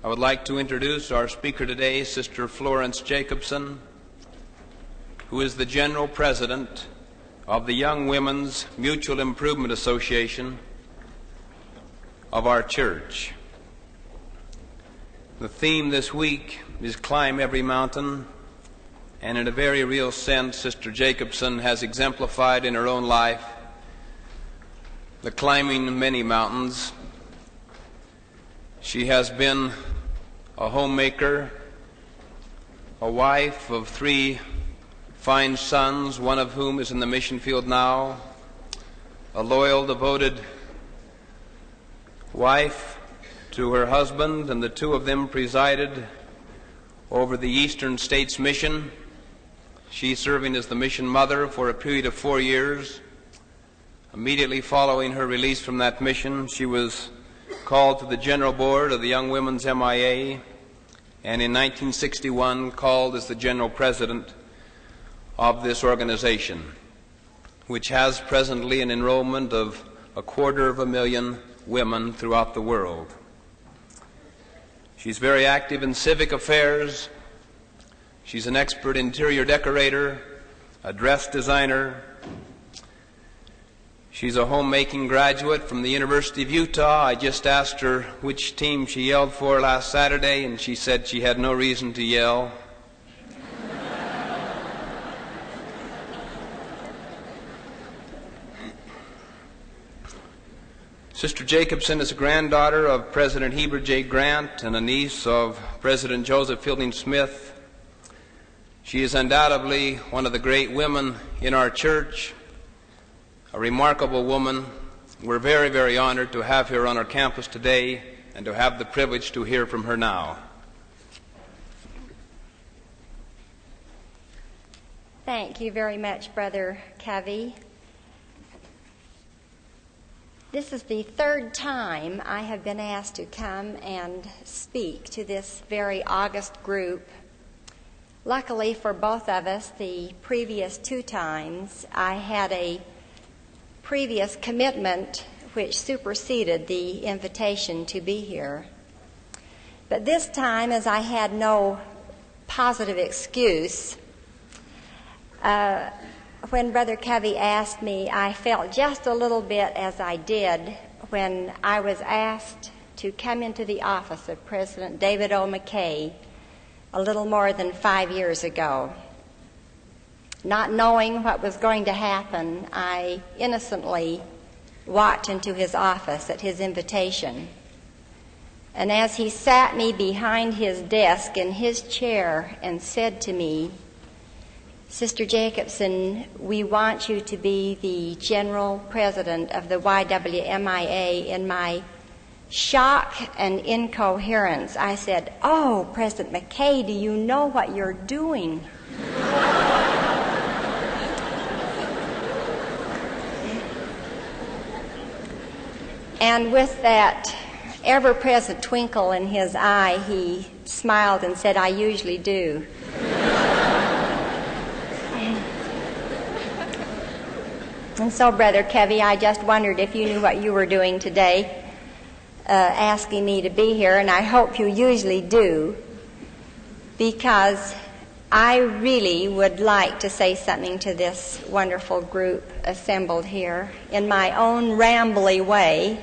I would like to introduce our speaker today, Sister Florence Jacobsen, who is the General President of the Young Women's Mutual Improvement Association of our church. The theme this week is Climb Every Mountain, and in a very real sense, Sister Jacobsen has exemplified in her own life the climbing of many mountains. She has been a homemaker, a wife of 3 fine sons, one of whom is in the mission field now, a loyal, devoted wife to her husband, and the 2 of them presided over the Eastern States Mission, she serving as the mission mother for a period of 4 years. Immediately following her release from that mission, she was called to the General Board of the Young Women's MIA, and in 1961 called as the General President of this organization, which has presently an enrollment of 250,000 women throughout the world. She's very active in civic affairs. She's an expert interior decorator, a dress designer. She's a homemaking graduate from the University of Utah. I just asked her which team she yelled for last Saturday, and she said she had no reason to yell. Sister Jacobsen is a granddaughter of President Heber J. Grant and a niece of President Joseph Fielding Smith. She is undoubtedly one of the great women in our church, a remarkable woman. We're very, very honored to have her on our campus today and to have the privilege to hear from her now. Thank you very much, Brother Covey. This is the 3rd time I have been asked to come and speak to this very august group. Luckily for both of us, the previous 2 times I had a previous commitment which superseded the invitation to be here. But this time, as I had no positive excuse, when Brother Covey asked me, I felt just a little bit as I did when I was asked to come into the office of President David O. McKay a little more than 5 years ago. Not knowing what was going to happen, I innocently walked into his office at his invitation. And as he sat me behind his desk in his chair and said to me, "Sister Jacobsen, we want you to be the General President of the YWMIA," in my shock and incoherence, I said, "Oh, President McKay, do you know what you're doing?" And with that ever-present twinkle in his eye, he smiled and said, "I usually do." And so, Brother Covey, I just wondered if you knew what you were doing today, asking me to be here, and I hope you usually do, because I really would like to say something to this wonderful group assembled here. In my own rambly way,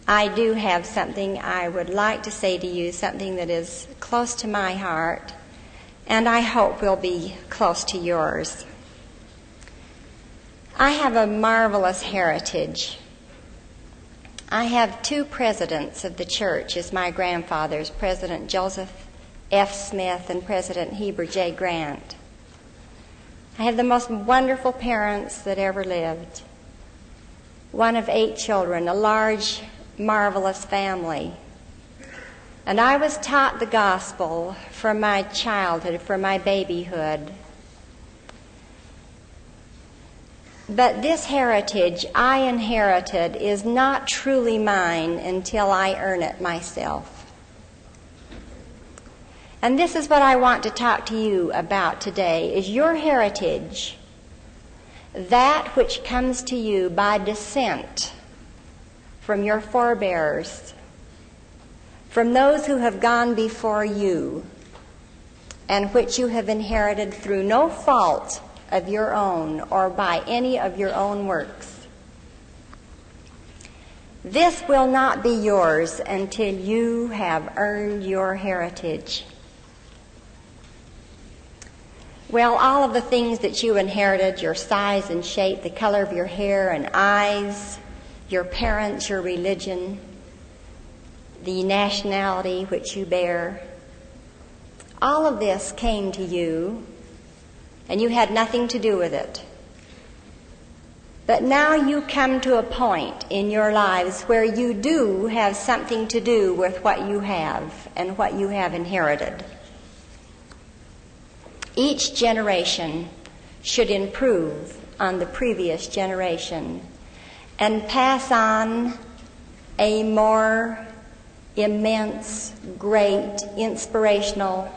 I do have something I would like to say to you, something that is close to my heart, and I hope will be close to yours. I have a marvelous heritage. I have 2 presidents of the church as my grandfathers, President Joseph F. Smith and President Heber J. Grant. I have the most wonderful parents that ever lived. One of 8 children, a large, marvelous family. And I was taught the gospel from my childhood, from my babyhood. But this heritage I inherited is not truly mine until I earn it myself. And this is what I want to talk to you about today, is your heritage, that which comes to you by descent from your forebears, from those who have gone before you, and which you have inherited through no fault of your own or by any of your own works. This will not be yours until you have earned your heritage. Well, all of the things that you inherited, your size and shape, the color of your hair and eyes, your parents, your religion, the nationality which you bear, all of this came to you, and you had nothing to do with it. But now you come to a point in your lives where you do have something to do with what you have and what you have inherited. Each generation should improve on the previous generation and pass on a more immense, great, inspirational,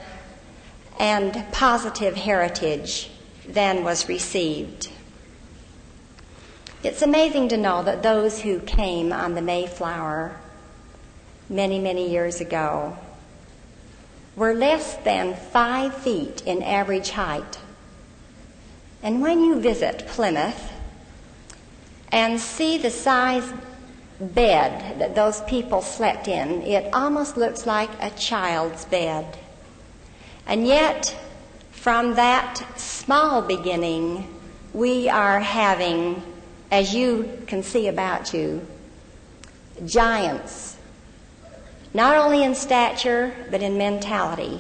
and positive heritage than was received. It's amazing to know that those who came on the Mayflower many, many years ago were less than 5 feet in average height. And when you visit Plymouth and see the size bed that those people slept in, it almost looks like a child's bed. And yet, from that small beginning, we are having, as you can see about you, giants, not only in stature, but in mentality.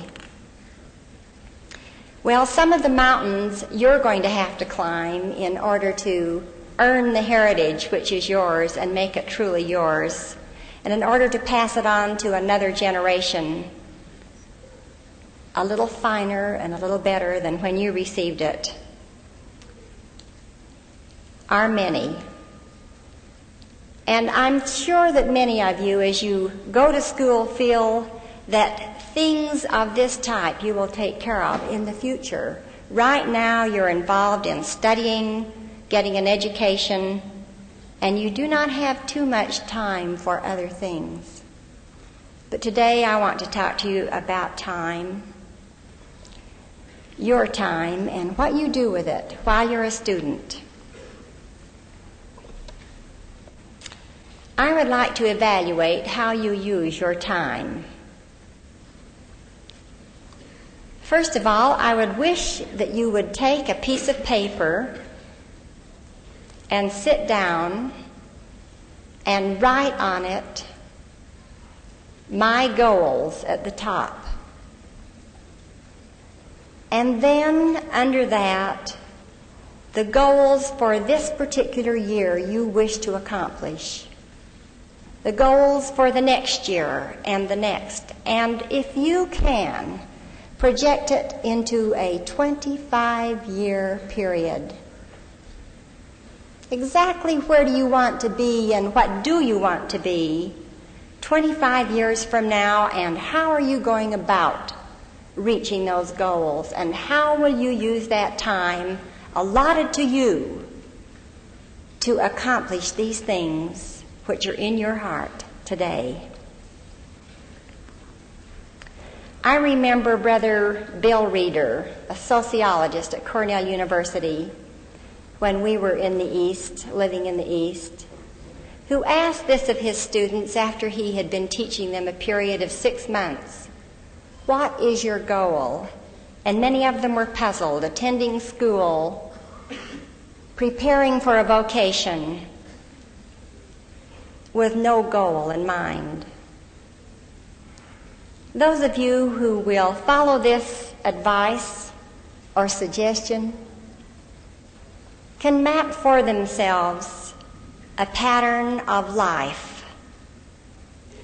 Well, some of the mountains you're going to have to climb in order to earn the heritage which is yours and make it truly yours, and in order to pass it on to another generation a little finer and a little better than when you received it, are many. And I'm sure that many of you, as you go to school, feel that things of this type you will take care of in the future. Right now you're involved in studying, getting an education, and you do not have too much time for other things. But today I want to talk to you about time, your time, and what you do with it while you're a student. I would like to evaluate how you use your time. First of all, I would wish that you would take a piece of paper and sit down and write on it my goals at the top. And then under that, the goals for this particular year you wish to accomplish. The goals for the next year and the next. And if you can, project it into a 25-year period. Exactly where do you want to be and what do you want to be 25 years from now, and how are you going about reaching those goals, and how will you use that time allotted to you to accomplish these things which are in your heart today. I remember Brother Bill Reeder, a sociologist at Cornell University, when we were in the East, living in the East, who asked this of his students after he had been teaching them a period of 6 months. What is your goal? And many of them were puzzled, attending school, preparing for a vocation, with no goal in mind. Those of you who will follow this advice or suggestion can map for themselves a pattern of life.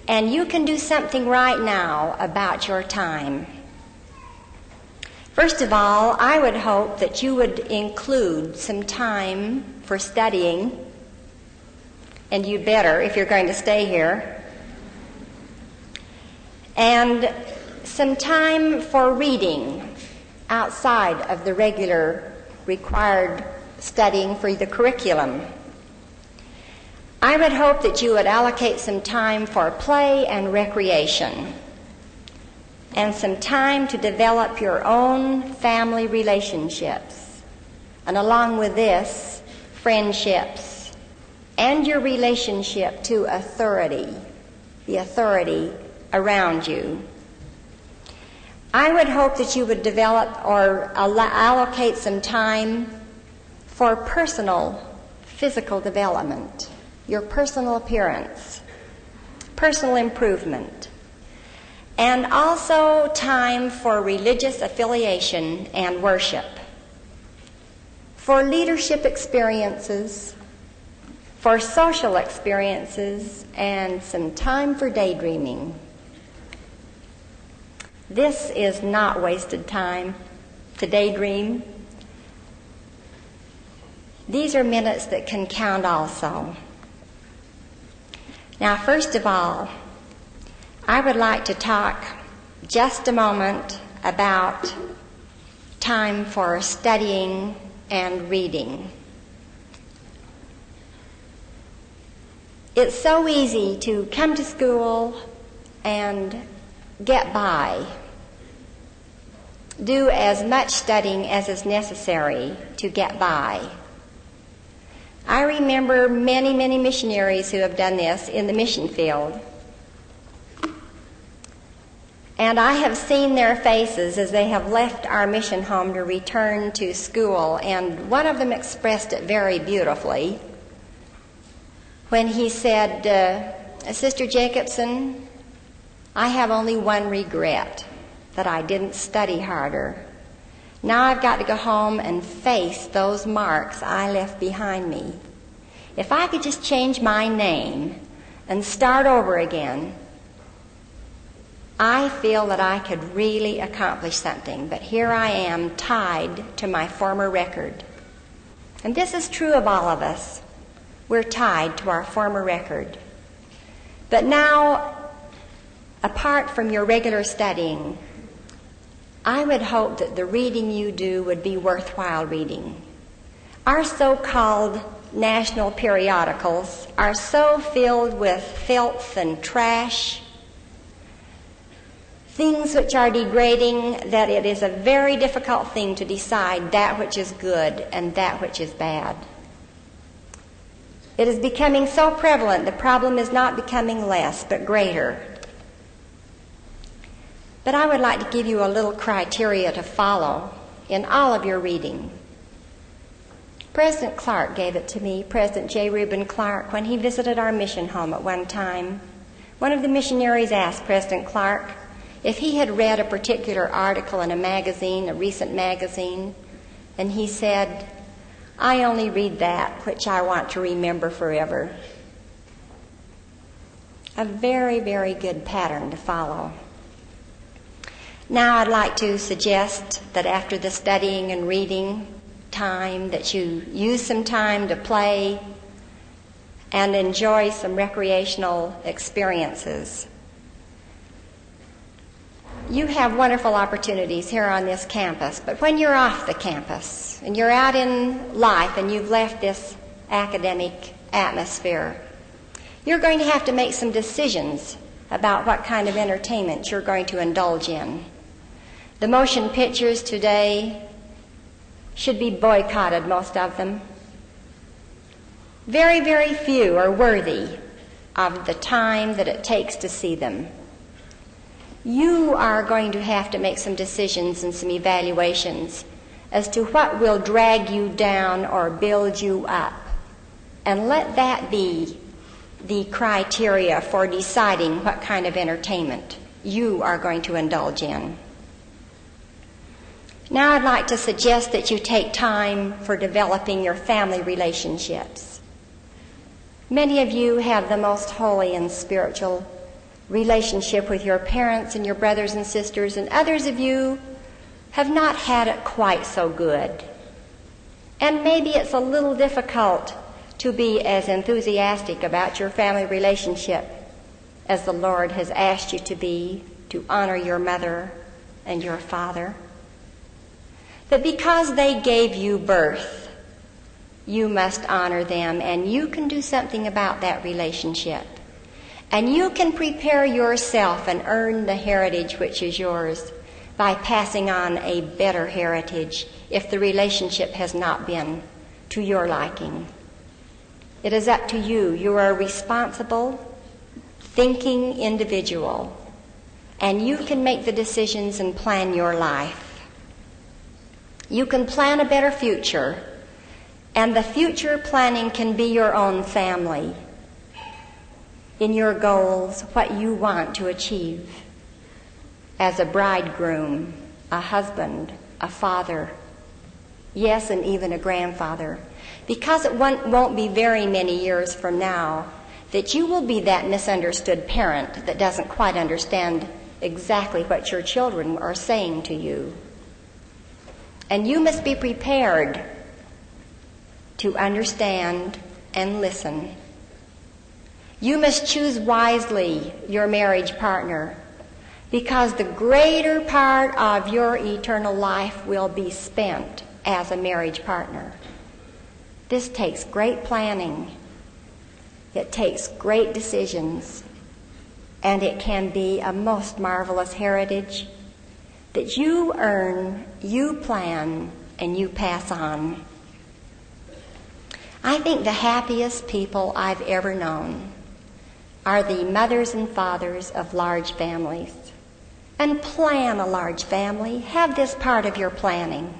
And you can do something right now about your time. First of all, I would hope that you would include some time for studying, and you better if you're going to stay here, and some time for reading outside of the regular required studying for the curriculum. I I would hope that you would allocate some time for play and recreation, and some time to develop your own family relationships, and along with this, friendships, and your relationship to authority, the authority around you. I would hope that you would develop or allocate some time for personal physical development, your personal appearance, personal improvement, and also time for religious affiliation and worship, for leadership experiences, for social experiences, and some time for daydreaming. This is not wasted time to daydream. These are minutes that can count also. Now, first of all, I would like to talk just a moment about time for studying and reading. It's so easy to come to school and get by, do as much studying as is necessary to get by. I remember many, many missionaries who have done this in the mission field. And I have seen their faces as they have left our mission home to return to school, and one of them expressed it very beautifully when he said, Sister Jacobsen, I have only one regret, that I didn't study harder. Now I've got to go home and face those marks I left behind me. If I could just change my name and start over again, I feel that I could really accomplish something. But here I am, tied to my former record. And this is true of all of us. We're tied to our former record. But now, apart from your regular studying, I would hope that the reading you do would be worthwhile reading. Our so-called national periodicals are so filled with filth and trash, things which are degrading, that it is a very difficult thing to decide that which is good and that which is bad. It is becoming so prevalent, the problem is not becoming less, but greater. But I would like to give you a little criteria to follow in all of your reading. President Clark gave it to me, President J. Reuben Clark, when he visited our mission home at one time. One of the missionaries asked President Clark if he had read a particular article in a magazine, a recent magazine, and he said, I only read that which I want to remember forever. A very, very good pattern to follow. Now I'd like to suggest that after the studying and reading time, that you use some time to play and enjoy some recreational experiences. You have wonderful opportunities here on this campus, but when you're off the campus and you're out in life and you've left this academic atmosphere, you're going to have to make some decisions about what kind of entertainment you're going to indulge in. The motion pictures today should be boycotted, most of them. Very, very few are worthy of the time that it takes to see them. You are going to have to make some decisions and some evaluations as to what will drag you down or build you up. And let that be the criteria for deciding what kind of entertainment you are going to indulge in. Now I'd like to suggest that you take time for developing your family relationships. Many of you have the most holy and spiritual relationship with your parents and your brothers and sisters, and others of you have not had it quite so good. And maybe it's a little difficult to be as enthusiastic about your family relationship as the Lord has asked you to be, to honor your mother and your father. But because they gave you birth, you must honor them, and you can do something about that relationship. And you can prepare yourself and earn the heritage which is yours by passing on a better heritage if the relationship has not been to your liking. It is up to you. You are a responsible, thinking individual, and you can make the decisions and plan your life. You can plan a better future, and the future planning can be your own family, in your goals, what you want to achieve as a bridegroom, a husband, a father, yes, and even a grandfather. Because it won't be very many years from now that you will be that misunderstood parent that doesn't quite understand exactly what your children are saying to you. And you must be prepared to understand and listen. You must choose wisely your marriage partner, because the greater part of your eternal life will be spent as a marriage partner. This takes great planning. It takes great decisions. And it can be a most marvelous heritage that you earn, you plan, and you pass on. I think the happiest people I've ever known are the mothers and fathers of large families. And plan a large family. Have this part of your planning.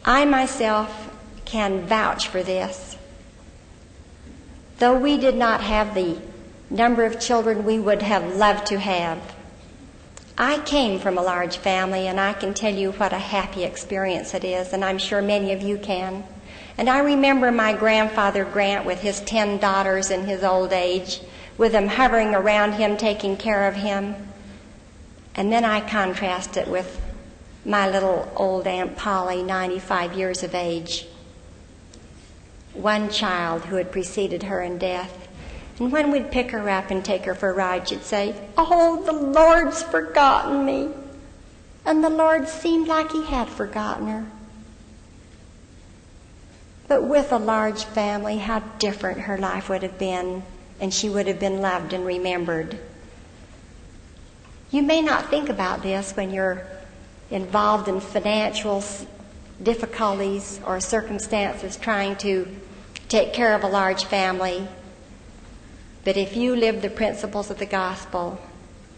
I myself can vouch for this. Though we did not have the number of children we would have loved to have, I came from a large family, and I can tell you what a happy experience it is, and I'm sure many of you can. And I remember my grandfather Grant with his 10 daughters in his old age, with them hovering around him, taking care of him. And then I contrast it with my little old Aunt Polly, 95 years of age. One child who had preceded her in death. And when we'd pick her up and take her for a ride, she'd say, "Oh, the Lord's forgotten me." And the Lord seemed like he had forgotten her. But with a large family, how different her life would have been, and she would have been loved and remembered. You may not think about this when you're involved in financial difficulties or circumstances trying to take care of a large family. But if you live the principles of the gospel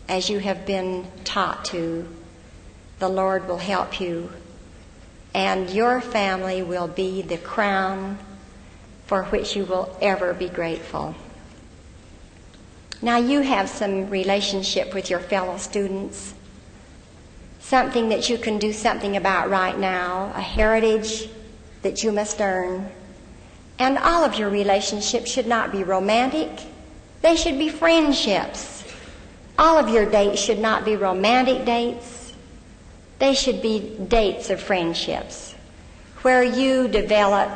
as you have been taught to, the Lord will help you, and your family will be the crown for which you will ever be grateful. Now you have some relationship with your fellow students, something that you can do something about right now, a heritage that you must earn. And all of your relationships should not be romantic. They should be friendships. All of your dates should not be romantic dates. They should be dates of friendships where you develop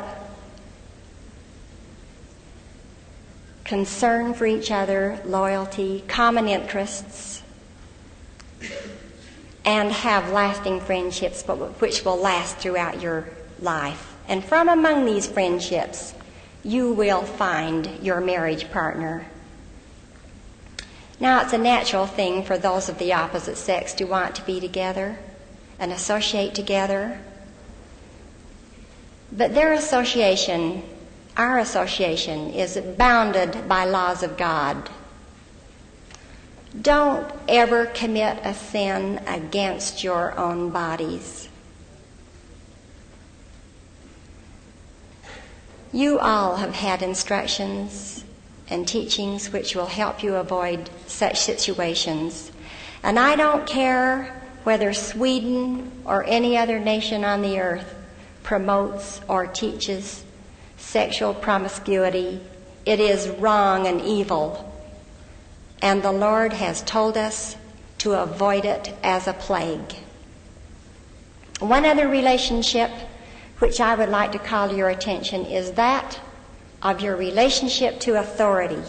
concern for each other, loyalty, common interests, and have lasting friendships which will last throughout your life. And from among these friendships, you will find your marriage partner. Now, it's a natural thing for those of the opposite sex to want to be together and associate together. But their association, our association, is bounded by laws of God. Don't ever commit a sin against your own bodies. You all have had instructions and teachings which will help you avoid such situations. And I don't care whether Sweden or any other nation on the earth promotes or teaches sexual promiscuity. It is wrong and evil. And the Lord has told us to avoid it as a plague. One other relationship which I would like to call to your attention is that of your relationship to authority.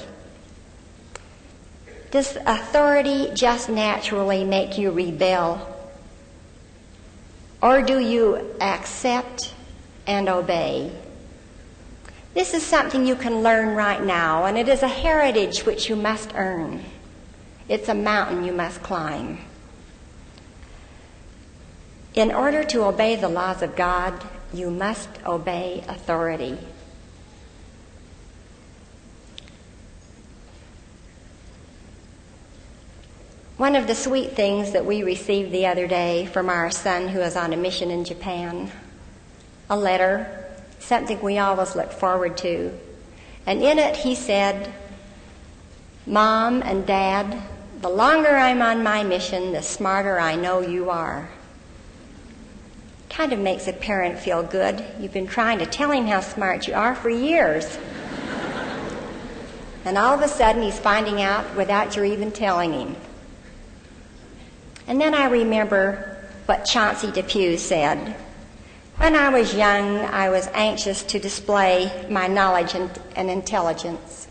Does authority just naturally make you rebel? Or do you accept and obey? This is something you can learn right now, and it is a heritage which you must earn. It's a mountain you must climb. In order to obey the laws of God, you must obey authority. One of the sweet things that we received the other day from our son who is on a mission in Japan, a letter, something we always look forward to. And in it he said, "Mom and Dad, the longer I'm on my mission, the smarter I know you are." Kind of makes a parent feel good. You've been trying to tell him how smart you are for years. And all of a sudden he's finding out without your even telling him. And then I remember what Chauncey Depew said. When I was young, I was anxious to display my knowledge and intelligence.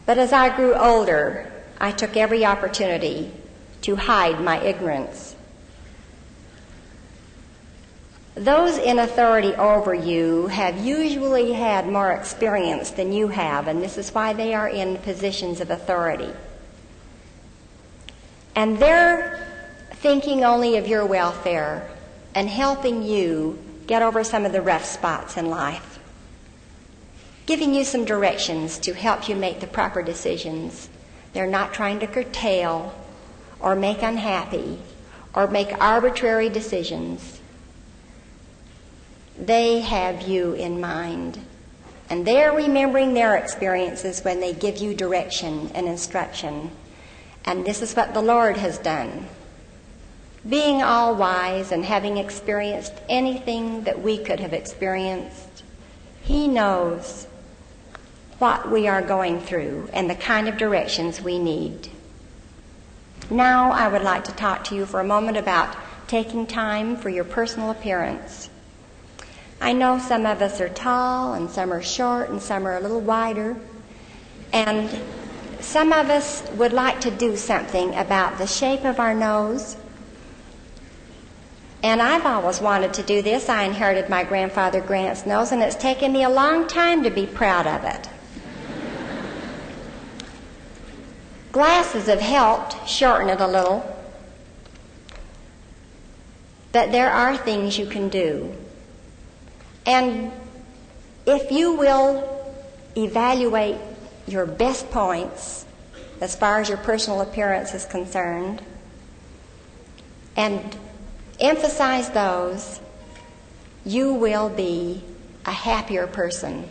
But as I grew older, I took every opportunity to hide my ignorance. Those in authority over you have usually had more experience than you have, and this is why they are in positions of authority. And they're thinking only of your welfare and helping you get over some of the rough spots in life, giving you some directions to help you make the proper decisions. They're not trying to curtail or make unhappy or make arbitrary decisions. They have you in mind, and they're remembering their experiences when they give you direction and instruction. And this is what the Lord has done. Being all wise and having experienced anything that we could have experienced, He knows what we are going through and the kind of directions we need. Now I would like to talk to you for a moment about taking time for your personal appearance. I know some of us are tall and some are short and some are a little wider, and some of us would like to do something about the shape of our nose. And I've always wanted to do this. I inherited my grandfather Grant's nose, and it's taken me a long time to be proud of it. Glasses have helped shorten it a little, but there are things you can do. And if you will evaluate your best points as far as your personal appearance is concerned and emphasize those, you will be a happier person.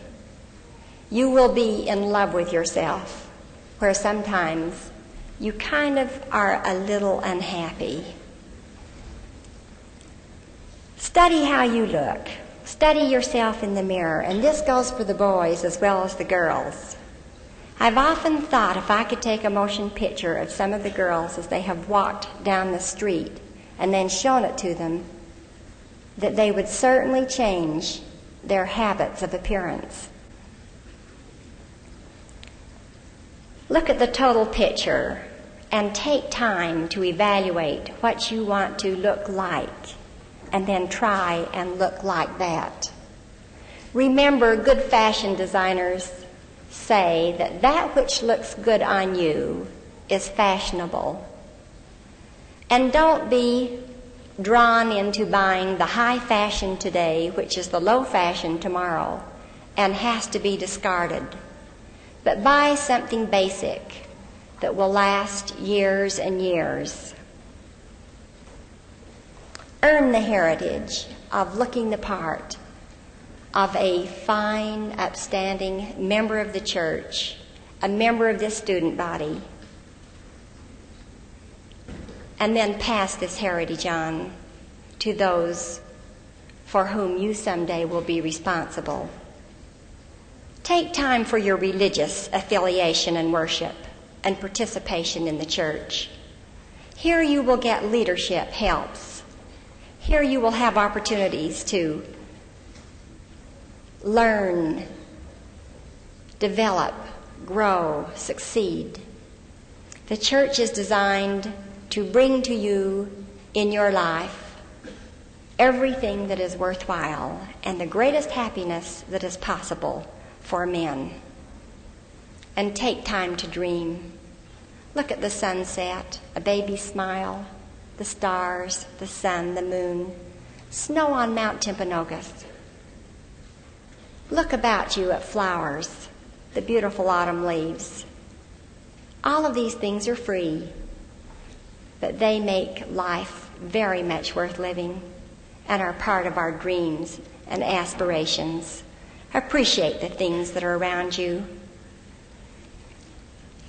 You will be in love with yourself, where sometimes you kind of are a little unhappy. Study how you look. Study yourself in the mirror, and this goes for the boys as well as the girls. I've often thought if I could take a motion picture of some of the girls as they have walked down the street and then shown it to them, that they would certainly change their habits of appearance. Look at the total picture and take time to evaluate what you want to look like, and then try and look like that. Remember, good fashion designers say that that which looks good on you is fashionable. And don't be drawn into buying the high fashion today, which is the low fashion tomorrow, and has to be discarded. But buy something basic that will last years and years. Earn the heritage of looking the part of a fine, upstanding member of the church, a member of this student body, and then pass this heritage on to those for whom you someday will be responsible. Take time for your religious affiliation and worship and participation in the church. Here you will get leadership helps. Here you will have opportunities to learn, develop, grow, succeed. The church is designed to bring to you in your life everything that is worthwhile and the greatest happiness that is possible for men. And take time to dream. Look at the sunset, a baby's smile, the stars, the sun, the moon, snow on Mount Timpanogos. Look about you at flowers, the beautiful autumn leaves. All of these things are free, but they make life very much worth living and are part of our dreams and aspirations. Appreciate the things that are around you.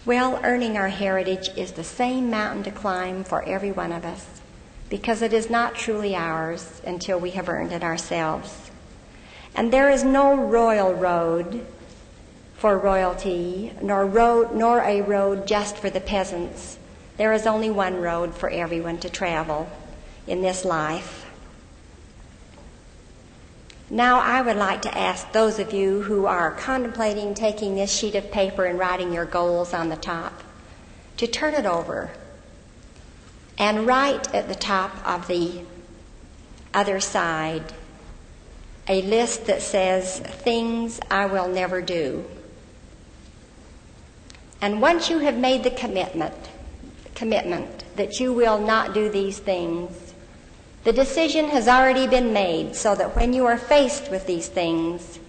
Well, earning our heritage is the same mountain to climb for every one of us, because it is not truly ours until we have earned it ourselves. And there is no royal road for royalty, nor a road just for the peasants. There is only one road for everyone to travel in this life. Now I would like to ask those of you who are contemplating taking this sheet of paper and writing your goals on the top to turn it over and write at the top of the other side a list that says, things I will never do. And once you have made the commitment that you will not do these things, the decision has already been made, so that when you are faced with these things,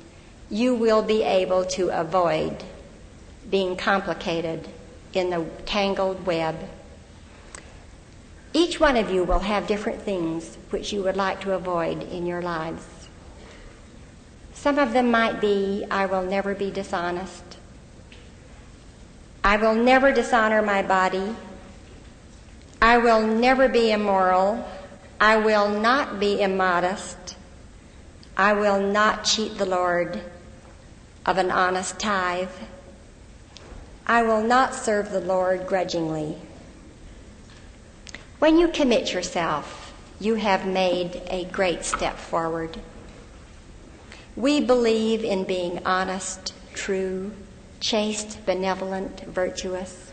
you will be able to avoid being complicated in the tangled web. Each one of you will have different things which you would like to avoid in your lives. Some of them might be, I will never be dishonest. I will never dishonor my body. I will never be immoral. I will not be immodest. I will not cheat the Lord of an honest tithe. I will not serve the Lord grudgingly. When you commit yourself, you have made a great step forward. We believe in being honest, true, chaste, benevolent, virtuous,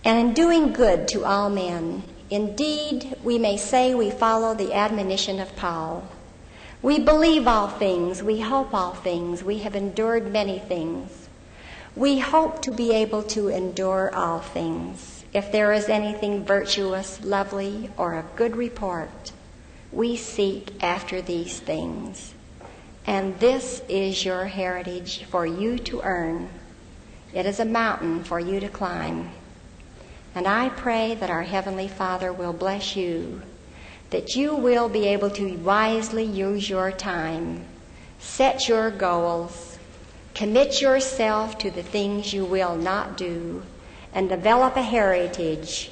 and in doing good to all men. Indeed, we may say we follow the admonition of Paul. We believe all things, we hope all things, we have endured many things. We hope to be able to endure all things. If there is anything virtuous, lovely, or of good report, we seek after these things. And this is your heritage for you to earn. It is a mountain for you to climb. And I pray that our Heavenly Father will bless you, that you will be able to wisely use your time, set your goals, commit yourself to the things you will not do, and develop a heritage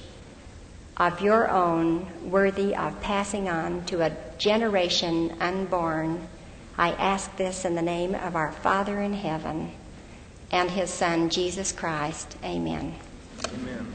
of your own worthy of passing on to a generation unborn. I ask this in the name of our Father in heaven and his Son, Jesus Christ. Amen. Amen.